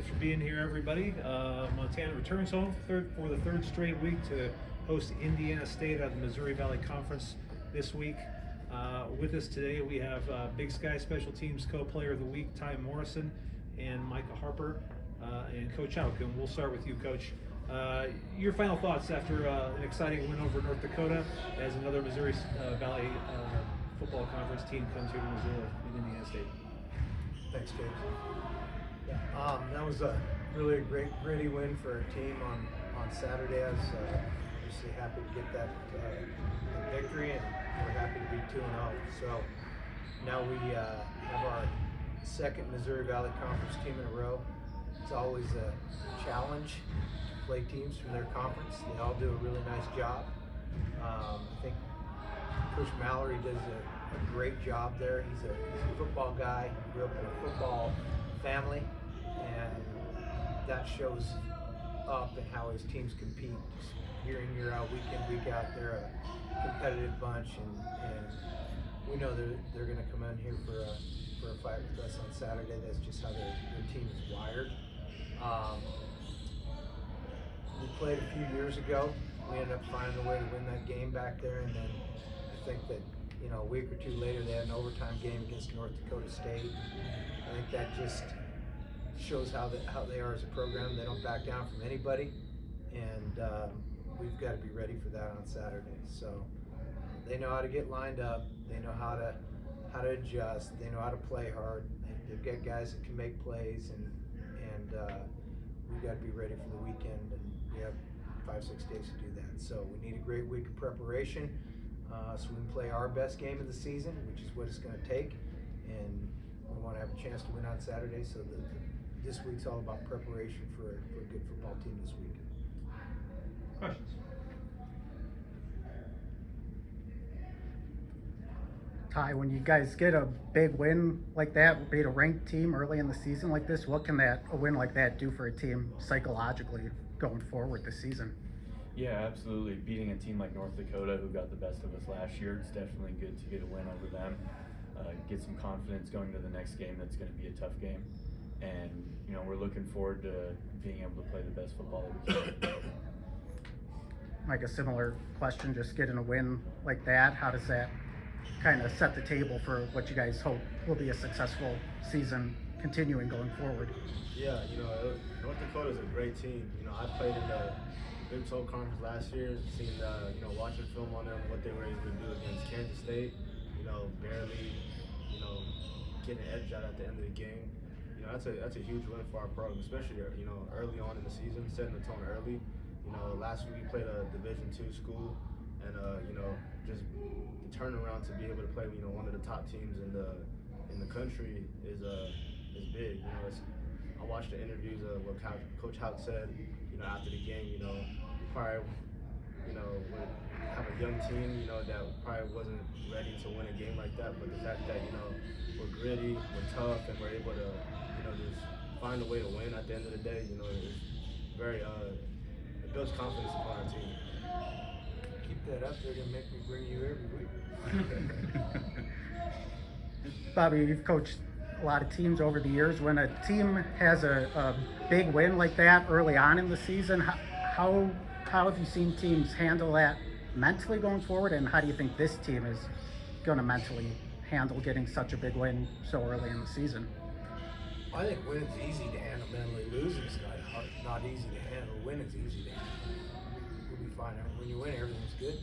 Thanks for being here, everybody. Montana returns home for the third straight week to host Indiana State at the Missouri Valley Conference this week. With us today, we have Big Sky Special Teams Co-Player of the Week, Morrison, and Micah Harper, and Coach Hauck. And we'll start with you, Coach. Your final thoughts after an exciting win over North Dakota as another Missouri Valley Football Conference team comes here to Missoula in Indiana State. Thanks, James. That was a really great, gritty win for our team on Saturday. I was obviously happy to get that victory, and we're happy to be 2-0. So now we have our second Missouri Valley Conference team in a row. It's always a challenge to play teams from their conference. They all do a really nice job. I think Coach Mallory does a great job there. He's a football guy. He grew up in a football family, and that shows up in how his teams compete. Just year in, year out, week in, week out, they're a competitive bunch, and we know they're going to come in here for a fight with us on Saturday. That's just how their team is wired. We played a few years ago. We ended up finding a way to win that game back there, and then I think that a week or two later they had an overtime game against North Dakota State. I think that just shows how they are as a program. They don't back down from anybody, and we've got to be ready for that on Saturday. So they know how to get lined up. They know how to adjust. They know how to play hard. They've got guys that can make plays, and we've got to be ready for the weekend. And we have 5-6 days to do that. So we need a great week of preparation, so we can play our best game of the season, which is what it's going to take. And we want to have a chance to win on Saturday, so this week's all about preparation for a good football team this week. Questions? Ty, when you guys get a big win like that, beat a ranked team early in the season like this, what can a win like that do for a team psychologically going forward this season? Yeah, absolutely. Beating a team like North Dakota, who got the best of us last year, it's definitely good to get a win over them. Get some confidence going to the next game. That's going to be a tough game, and we're looking forward to being able to play the best football that we can. Like a similar question, just getting a win like that, how does that kind of set the table for what you guys hope will be a successful season continuing going forward? Yeah, North Dakota is a great team. I played in the Big 12 Conference last year, seen watching film on them, what they were able to do against Kansas State, barely, getting an edge out at the end of the game. That's a huge win for our program, especially, early on in the season, setting the tone early. Last week we played a Division II school, and, just the turnaround to be able to play, one of the top teams in the country is big. I watched the interviews of what Coach Hauck said, after the game, probably, would have a young team, that probably wasn't ready to win a game like that, but the fact that, we're gritty, we're tough, and we're able to, just find a way to win at the end of the day, it's very, it builds confidence upon our team. Keep that up. They're going to make me bring you every week. Bobby, you've coached a lot of teams over the years. When a team has a big win like that early on in the season, how have you seen teams handle that mentally going forward, and how do you think this team is going to mentally handle getting such a big win so early in the season? I think winning's easy to handle mentally. Losing's not easy to handle. Winning's easy to handle. We'll be fine. When you win, everything's good.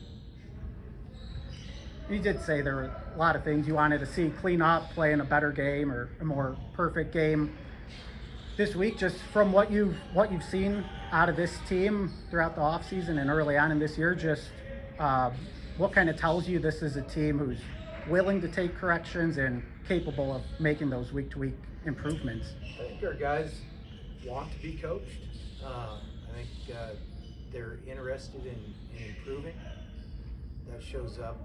You did say there were a lot of things you wanted to see clean up, playing a better game or a more perfect game. This week, just from what you've seen out of this team throughout the offseason and early on in this year, just what kind of tells you this is a team who's willing to take corrections and capable of making those week-to-week improvements? I think our guys want to be coached. I think they're interested in improving. That shows up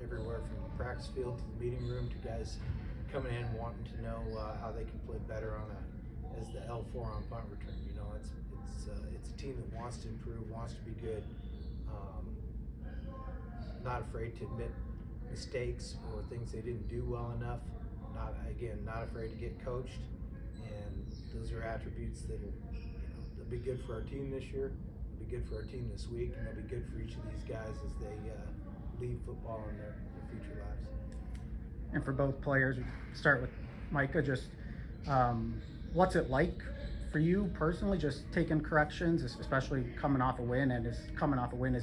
everywhere from the practice field to the meeting room to guys coming in wanting to know how they can play better as the L4 on punt return. It's a team that wants to improve, wants to be good. Not afraid to admit mistakes or things they didn't do well enough. Not afraid to get coached, and those are attributes that'll, they'll be good for our team this year. They'll be good for our team this week, and they'll be good for each of these guys as they leave football in their future lives. And for both players, we start with Micah. Just what's it like for you personally, just taking corrections, especially coming off a win? And is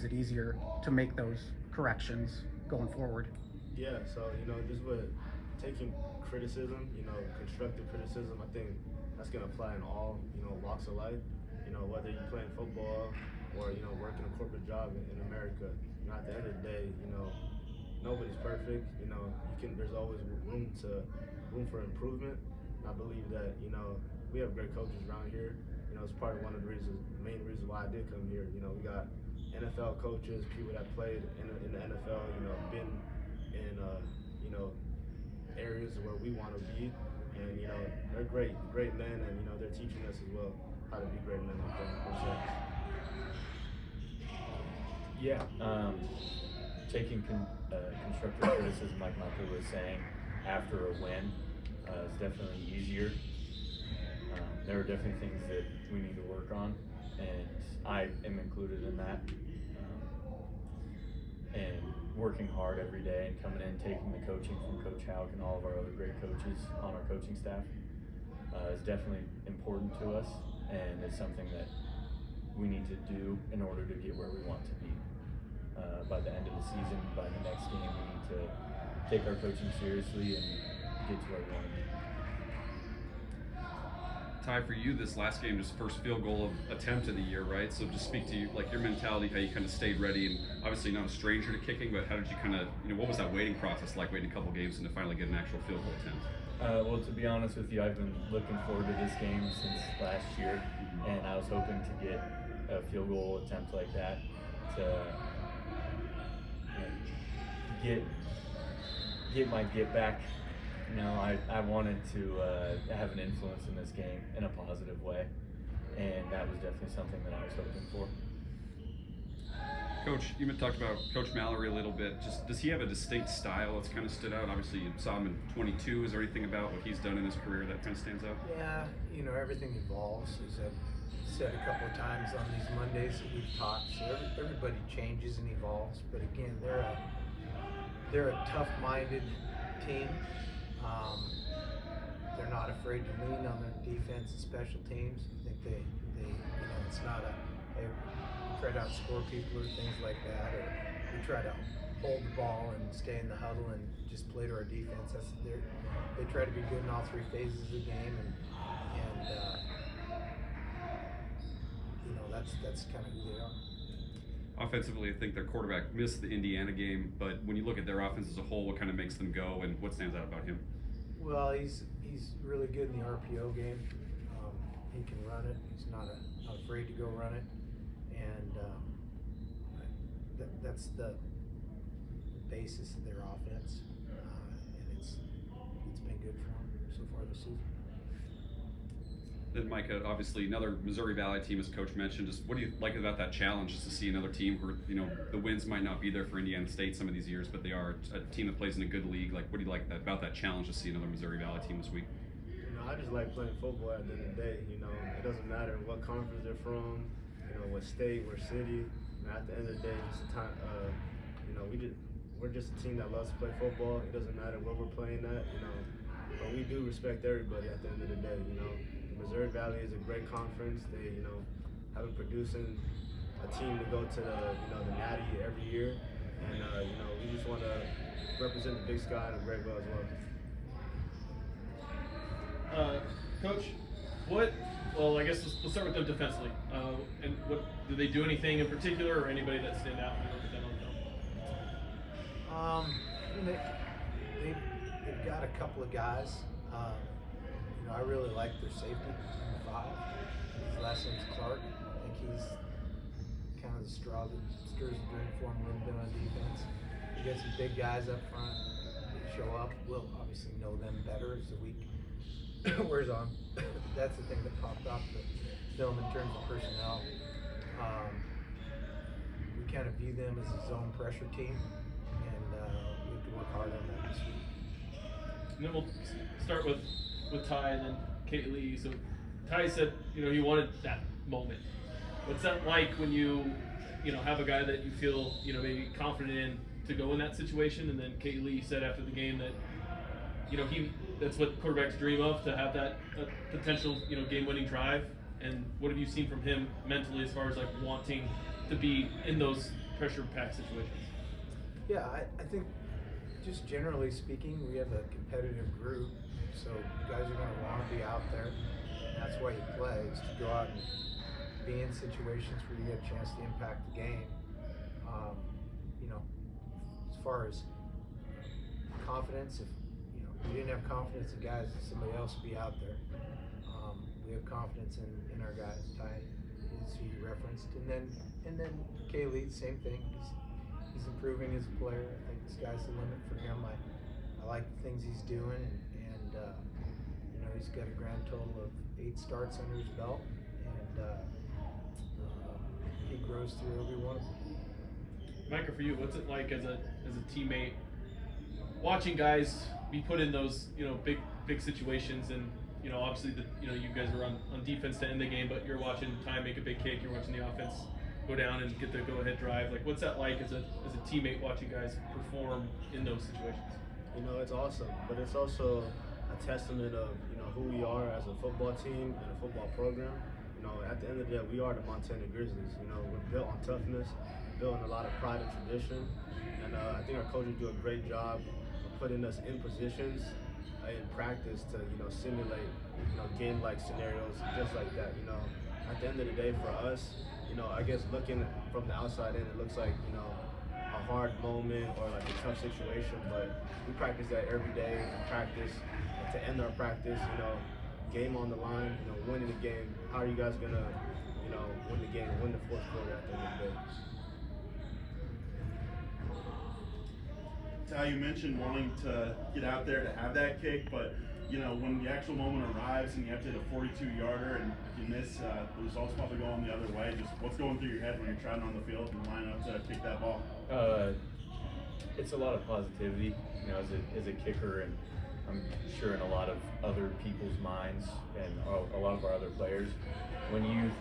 it easier to make those corrections going forward? Yeah, so just with taking criticism, constructive criticism, I think that's gonna apply in all walks of life. Whether you're playing football or working a corporate job in America. At the end of the day, nobody's perfect. There's always room for improvement. I believe that we have great coaches around here. It's part of one of the main reasons why I did come here. We got NFL coaches, people that played in the NFL. Been in areas where we want to be, and they're great men, and they're teaching us as well how to be great men like them. Yeah, taking constructive criticism, like Micah was saying, after a win is definitely easier. There are definitely things that we need to work on, and I am included in that. And working hard every day and coming in, taking the coaching from Coach Hauck and all of our other great coaches on our coaching staff is definitely important to us, and it's something that we need to do in order to get where we want to be. By the end of the season, by the next game, we need to take our coaching seriously and get to where we want to be. Ty, for you, this last game, just first field goal attempt of the year, right? So just speak to you, like your mentality, how you kind of stayed ready, and obviously not a stranger to kicking, but how did you kind of, what was that waiting process like, waiting a couple games and to finally get an actual field goal attempt? Well, to be honest with you, I've been looking forward to this game since last year, and I was hoping to get a field goal attempt like that to get my get back. I wanted to have an influence in this game in a positive way, and that was definitely something that I was hoping for. Coach, you talked about Coach Mallory a little bit. Just does he have a distinct style that's kind of stood out? Obviously, you saw him in 22. Is there anything about what he's done in his career that kind of stands out? Yeah, everything evolves, as I've said a couple of times on these Mondays that we've talked. So everybody changes and evolves, but again, they're a tough-minded team. They're not afraid to lean on their defense and special teams. I think they it's not hey, we try to outscore people or things like that, or we try to hold the ball and stay in the huddle and just play to our defense. They try to be good in all three phases of the game, and that's kind of who they are. Offensively, I think their quarterback missed the Indiana game, but when you look at their offense as a whole, what kind of makes them go, and what stands out about him? Well, he's really good in the RPO game. He can run it. He's not afraid to go run it, and that's the basis of their offense, and it's been good for him so far this season. Then Micah, obviously another Missouri Valley team, as Coach mentioned. Just what do you like about that challenge, just to see another team where the wins might not be there for Indiana State some of these years, but they are a team that plays in a good league. Like, what do you like about that challenge to see another Missouri Valley team this week? I just like playing football at the end of the day. It doesn't matter what conference they're from, what state, what city. At the end of the day, just a time. We're just a team that loves to play football. It doesn't matter where we're playing at. But we do respect everybody at the end of the day. Missouri Valley is a great conference. They, have been producing a team to go to the Natty every year, and we just want to represent the Big Sky in a great way as well. Coach, well, I guess let's start with them defensively. And what do they do anything in particular, or anybody that stand out when you look at them on the film? They've got a couple of guys. I really like their safety, number 5. His last name's Clark. I think he's kind of the straw that stirs the drink for him a little bit on defense. We got some big guys up front that show up. We'll obviously know them better as the week wears on. That's the thing that popped off the film in terms of personnel. We kind of view them as a zone pressure team, and we have to work hard on that this week. And then we'll start with Ty and then Kaylee. So Ty said, he wanted that moment. What's that like when you have a guy that you feel, maybe confident in to go in that situation? And then Kaylee said after the game that, that's what quarterbacks dream of, to have that potential, game-winning drive. And what have you seen from him mentally as far as like wanting to be in those pressure-packed situations? Yeah, I think just generally speaking, we have a competitive group, so guys are going to want to be out there. And that's why you play, is to go out and be in situations where you get a chance to impact the game. As far as confidence, if we didn't have confidence in guys, somebody else would be out there. We have confidence in our guys. Ty, as he referenced, and then Kaylee, same thing. He's improving as a player. I think the sky's the limit for him. I like the things he's doing, and he's got a grand total of 8 starts under his belt, and he grows through every one of them. Micah, for you, what's it like as a teammate watching guys be put in those big situations, and obviously you guys are on defense to end the game, but you're watching Ty make a big kick, you're watching the offense go down and get the go-ahead drive. Like, what's that like as a teammate watching guys perform in those situations? It's awesome, but it's also a testament of who we are as a football team and a football program. At the end of the day, we are the Montana Grizzlies. We're built on toughness, built on a lot of pride and tradition, and I think our coaches do a great job of putting us in positions in practice to simulate game-like scenarios just like that. At the end of the day, for us, I guess looking from the outside in, it looks like a hard moment or like a tough situation, but we practice that every day in practice. To end our practice, game on the line, winning the game. How are you guys gonna, win the game, win the fourth quarter at the end of the day? Ty, you mentioned wanting to get out there to have that kick, but when the actual moment arrives and you have to hit a 42-yarder and if you miss, the results probably going the other way. Just what's going through your head when you're trotting on the field and line up to kick that ball? It's a lot of positivity, as a kicker, and I'm sure in a lot of other people's minds and a lot of our other players. When you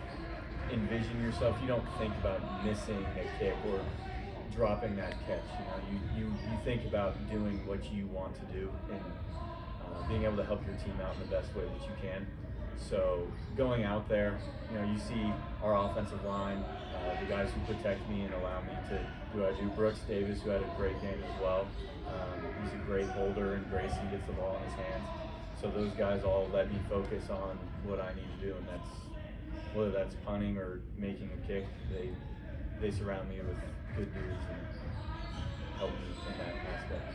envision yourself, you don't think about missing a kick or dropping that catch. You think about doing what you want to do and being able to help your team out in the best way that you can. So going out there, you see our offensive line, the guys who protect me and allow me to do what I do. Brooks Davis, who had a great game as well. He's a great holder, and Grayson gets the ball in his hands. So those guys all let me focus on what I need to do, and that's whether that's punting or making a kick. They surround me with good dudes and help me in that aspect.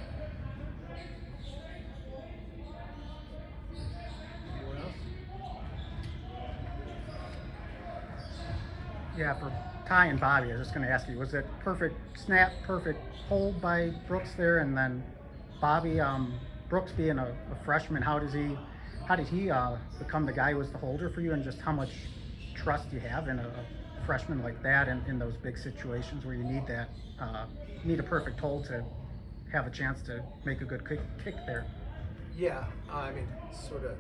Anyone else? Yeah, for Ty and Bobby, I was just going to ask you, was it perfect snap, perfect hold by Brooks there, and then Bobby, Brooks being a freshman, how did he become the guy who was the holder for you, and just how much trust you have in a freshman like that in those big situations where you need that, need a perfect hold to have a chance to make a good kick there? Yeah, I mean, sort of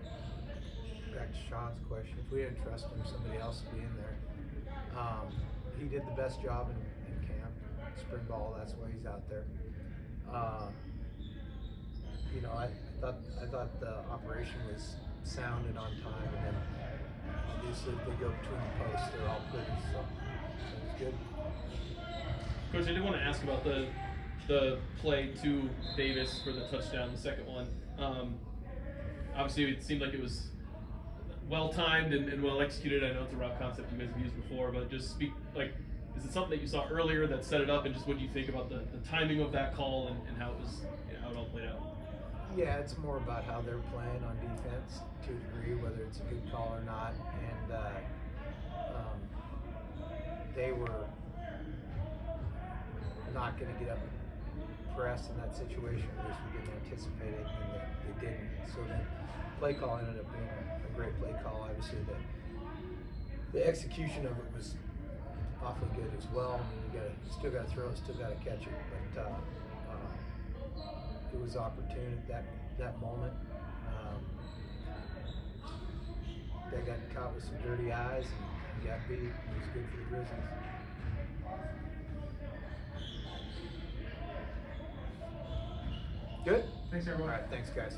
back to Sean's question. If we didn't trust him, somebody else would be in there. He did the best job in camp, spring ball. That's why he's out there. I thought the operation was sound and on time, and then obviously if they go between the posts, they're all pretty. So it was good. Coach, I did want to ask about the play to Davis for the touchdown, the second one. Obviously, it seemed like it was well-timed and well-executed. I know it's a route concept you guys have used before, but just speak, like, is it something that you saw earlier that set it up, and just what do you think about the timing of that call and how it was, how it all played out? Yeah, it's more about how they're playing on defense to a degree, whether it's a good call or not. And they were not going to get up and press in that situation, which we didn't anticipate it, and they didn't. So the play call ended up being a great play call. Obviously, the execution of it was awfully good as well. I mean, still got to throw it, still got to catch it, but it was opportune at that moment. they got caught with some dirty eyes and got beat. It was good for the Grizzlies. Good? Thanks, everyone. All right, thanks, guys.